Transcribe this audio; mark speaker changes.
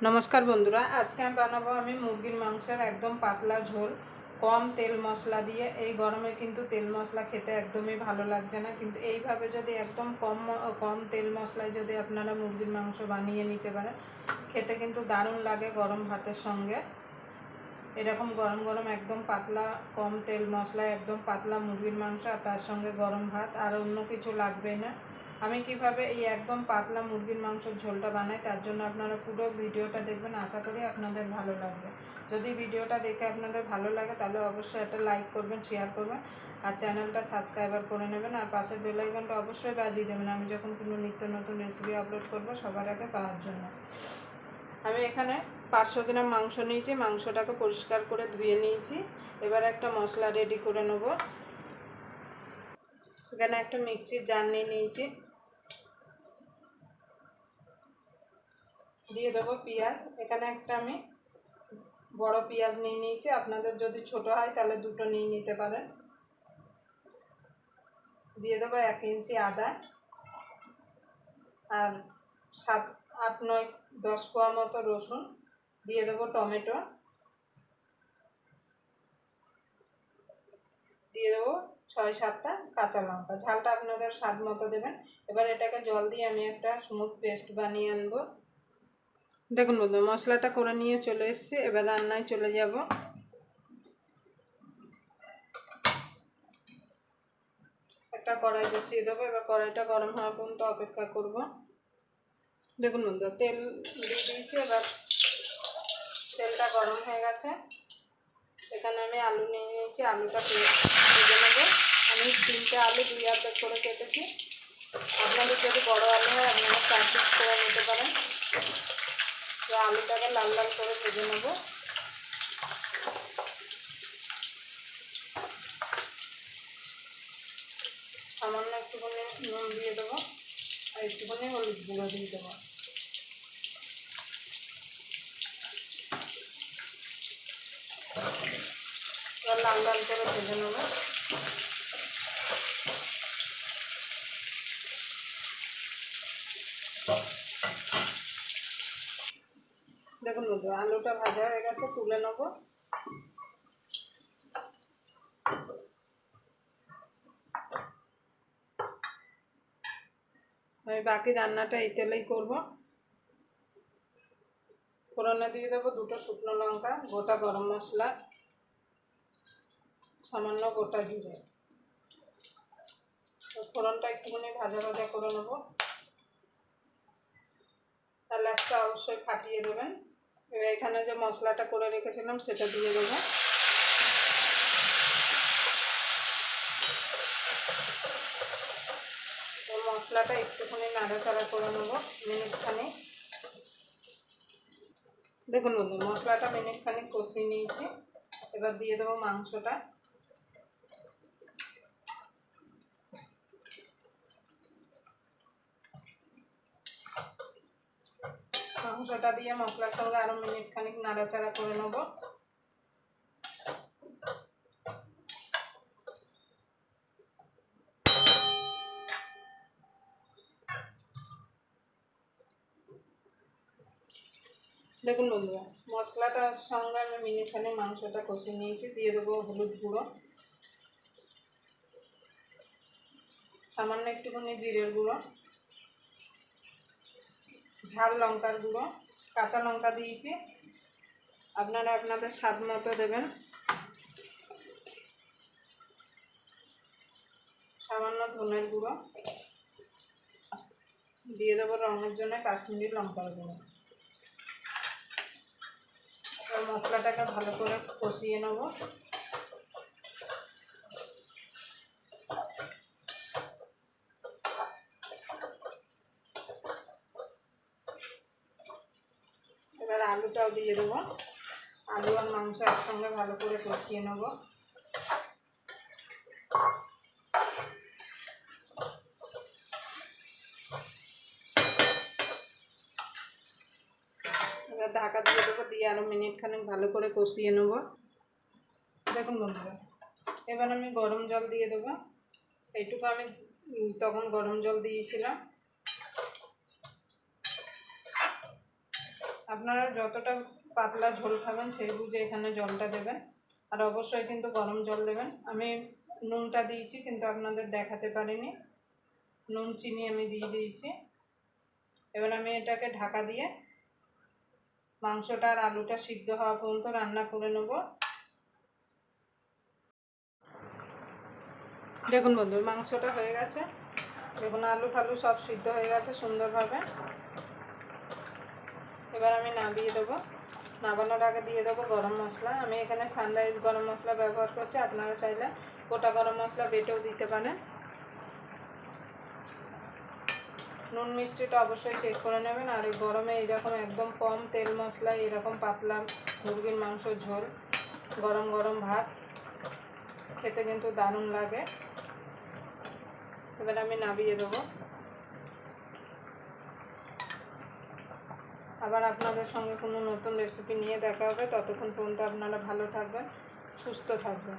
Speaker 1: नमस्कार बंधुरा आज के बानाबो आमी मुरगिर मांसेर एकदम पातला झोल कम तेल मशला दिए এই গরমে কিন্তু তেল মশলা খেতে একদমই ভালো লাগছে না। কিন্তু এইভাবে যদি একদম কম তেল মশলায় যদি আপনারা মুরগির মাংস বানিয়ে নিতে পারেন খেতে কিন্তু দারুণ লাগে গরম ভাতের সঙ্গে। এরকম গরম গরম একদম পাতলা কম তেল মশলায় একদম পাতলা মুরগির মাংস আর তার সঙ্গে গরম ভাত আর অন্য কিছু লাগবে না। আমি কিভাবে এই একদম পাতলা মুরগির মাংসের ঝোলটা বানাই তার জন্য আপনারা পুরো ভিডিওটা দেখবেন, আশা করি আপনাদের ভালো লাগবে। যদি ভিডিওটা দেখে আপনাদের ভালো লাগে তাহলে অবশ্যই একটা লাইক করবেন, শেয়ার করবেন আর চ্যানেলটা সাবস্ক্রাইবার করে নেবেন আর পাশের বেল আইকনটা অবশ্যই বাজিয়ে দেবেন আমি যখন কোনো নিত্য নতুন রেসিপি আপলোড করব সবার আগে পাওয়ার জন্য। আমি এখানে 500 গ্রাম মাংস নিয়েছি, মাংসটাকে পরিষ্কার করে ধুয়ে নিয়েছি। এবার একটা মশলা রেডি করে নেব। এখানে একটা মিক্সির জার নিয়ে নিয়েছি, দিয়ে দেবো পেঁয়াজ। এখানে একটা আমি বড় পেঁয়াজ নিয়ে নিয়েছি, আপনাদের যদি ছোট হয় তাহলে দুটো নিয়ে নিতে পারেন। দিয়ে দেবো 1 ইঞ্চি আদা আর 7, 8, 9, 10 কোয়া মতো রসুন। দিয়ে দেবো টমেটো, দিয়ে দেবো 6-7টা কাঁচা লঙ্কা। ঝালটা আপনাদের স্বাদ মতো দেবেন। এবার এটাকে জল দিয়ে আমি একটা স্মুথ পেস্ট বানিয়ে আনবো। দেখুন বন্ধু মশলাটা করে নিয়ে চলে এসেছি, এবার রান্নায় চলে যাব। একটা কড়াই বসিয়ে দেবো, এবার কড়াইটা গরম হওয়া পর্যন্ত অপেক্ষা করব। দেখুন বন্ধু তেল দিয়ে দিয়েছি, এবার তেলটা গরম হয়ে গেছে। এখানে আমি আলু নিয়ে নিয়েছি, আলুটা ভেজে নেবো। আমি 3টে আলু 2 অর্ধেক করে কেটেছি। আপনাদের যদি বড় আলু হয় আপনারা 4 পিস করে নিতে পারেন। তো আলুটাকে লাল লাল করে ভেজে নেব। সামান্য একটুখানি নুন দিয়ে দেবো আর একটুখানি হলুদ গুঁড়ো দিয়ে দেবো। এবার লাল লাল করে ভেজে নেব। দেখুন বন্ধু আলুটা ভাজা হয়ে গেছে, তুলে নেব। আমি বাকি রান্নাটা এই তেলেই করব। ফোড়নে দিয়ে দেবো 2টো শুকনো লঙ্কা, গোটা গরম মশলা, সামান্য গোটা জিরে। ফোড়নটা একটুখানি ভাজা ভাজা করে নেব। তার লাস্টটা অবশ্যই ফাটিয়ে দেবেন। এবার এখানে যে মশলাটা করে রেখেছিলাম সেটা দিয়ে দেবো। মশলাটা একটুখানি নাড়াচাড়া করে নেব মিনিটখানি। দেখুন বন্ধু মশলাটা মিনিটখানি কষিয়ে নিয়েছি, এবার দিয়ে দেবো মাংসটা। মাংসটা দিয়ে মশলার সঙ্গে আরও মিনিটখানিক নাড়াচাড়া করে নেব। দেখুন বন্ধুরা মশলাটার সঙ্গে আমি মিনিটখানিক মাংসটা কষিয়ে নিয়েছি। দিয়ে দেবো হলুদ গুঁড়ো, সামান্য একটুখানি জিরের গুঁড়ো, ঝাল লঙ্কার গুঁড়ো, কাঁচা লঙ্কা দিয়েছি, আপনারা আপনাদের স্বাদ মতো দেবেন। সামান্য ধনের গুঁড়ো, দিয়ে দেবো রঙের জন্য কাশ্মীরি লঙ্কার গুঁড়ো। এবার মশলাটাকে ভালো করে কষিয়ে নেব। এবার আলুটাও দিয়ে দেবো, আলু আর মাংস একসঙ্গে ভালো করে কষিয়ে নেব। এবার ঢাকা দিয়ে দেবো, দিয়ে আরও মিনিটখানেক ভালো করে কষিয়ে নেব। দেখুন বন্ধুরা এবার আমি গরম জল দিয়ে দেবো। এইটুকু আমি তখন গরম জল দিয়েছিলাম। আপনারা যতটা পাতলা ঝোল খাবেন সেই বুঝে এখানে জলটা দেবেন, আর অবশ্যই কিন্তু গরম জল দেবেন। আমি নুনটা দিয়েছি কিন্তু আপনাদের দেখাতে পারিনি, নুন চিনি আমি দিয়ে দিয়েছি। এবার আমি এটাকে ঢাকা দিয়ে মাংসটা আর আলুটা সিদ্ধ হওয়া পর্যন্ত রান্না করে নেব। দেখুন বন্ধু, মাংসটা হয়ে গেছে, দেখুন আলু ফালু সব সিদ্ধ হয়ে গেছে সুন্দরভাবে। এবার আমি নামিয়ে দেবো। নামানোর আগে দিয়ে দেবো গরম মশলা। আমি এখানে সানরাইজ গরম মশলা ব্যবহার করছি, আপনারা চাইলে গোটা গরম মশলা বেটেও দিতে পারেন। নুন মিষ্টিটা অবশ্যই চেক করে নেবেন। আর এই গরমে এইরকম একদম কম তেল মশলা এরকম পাতলা মুরগির মাংসর ঝোল গরম গরম ভাত খেতে কিন্তু দারুণ লাগে। এবার আমি নামিয়ে দেবো। আবার আপনাদের সঙ্গে কোনো নতুন রেসিপি নিয়ে দেখা হবে। ততক্ষণ পর্যন্ত আপনারা ভালো থাকবেন, সুস্থ থাকবেন।